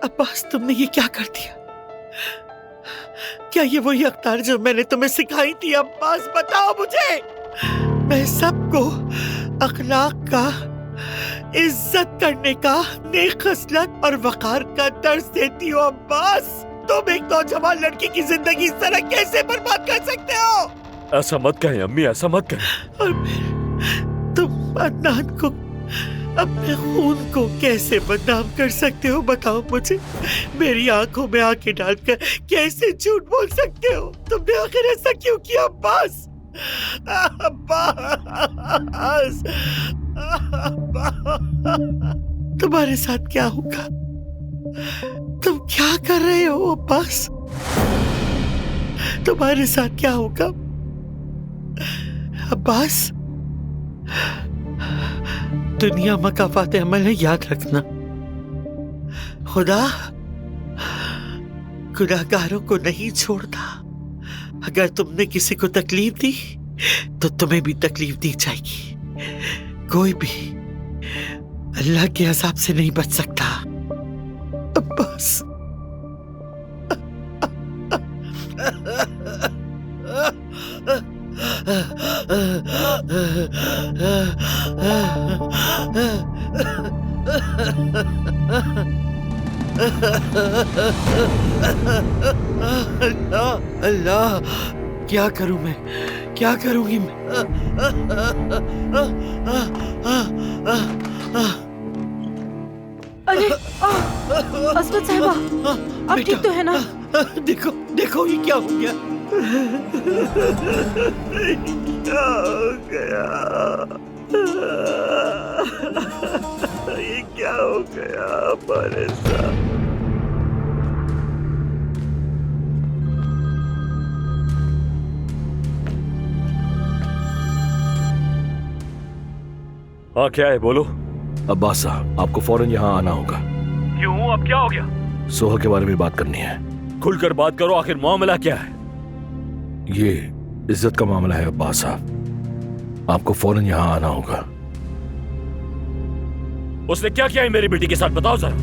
अब्बास, तुमने ये क्या कर दिया? क्या ये वही अख्तार जो मैंने तुम्हें सिखाई थी? अब्बास बताओ मुझे। मैं सबको अखलाक का, इज्जत करने का, नेक खसलत और वकार का दर्स देती हो। अब्बास, तुम एक नौजवान लड़की की जिंदगी इस तरह कैसे बर्बाद कर सकते हो? ऐसा मत कहें अम्मी, ऐसा मत कहें। और फिर तुम अदनान को, अपने खून को कैसे बदनाम कर सकते हो? बताओ मुझे। मेरी आंखों में आंखें डालकर कैसे झूठ बोल सकते हो? तुमने आखिर ऐसा क्यों किया अब्बास? अब्बास, तुम्हारे साथ क्या होगा? तुम क्या कर रहे हो अब्बास? तुम्हारे साथ क्या होगा अब्बास? दुनिया मकाफात अमल है, याद रखना। खुदा गुनाहगारों को नहीं छोड़ता। अगर तुमने किसी को तकलीफ दी तो तुम्हें भी तकलीफ दी जाएगी। कोई भी अल्लाह के अज़ाब से नहीं बच सकता अब्बास। अल्लाह, अल्लाह, क्या करूं मैं? क्या करूंगी मैं? अरे असवद साहिबा, आप ठीक तो है ना? देखो देखो, ये क्या हो गया? क्या हो गया? ये क्या हो गया हमारे साथ? हाँ, क्या है, बोलो। अब्बास साहब, आपको फौरन यहाँ आना होगा। क्यों, अब क्या हो गया? सोहा के बारे में बात करनी है। खुलकर बात करो, आखिर मामला क्या है? ये इज्जत का मामला है अब्बास साहब, आपको फौरन यहाँ आना होगा। उसने क्या किया है मेरी बेटी के साथ, बताओ जरा।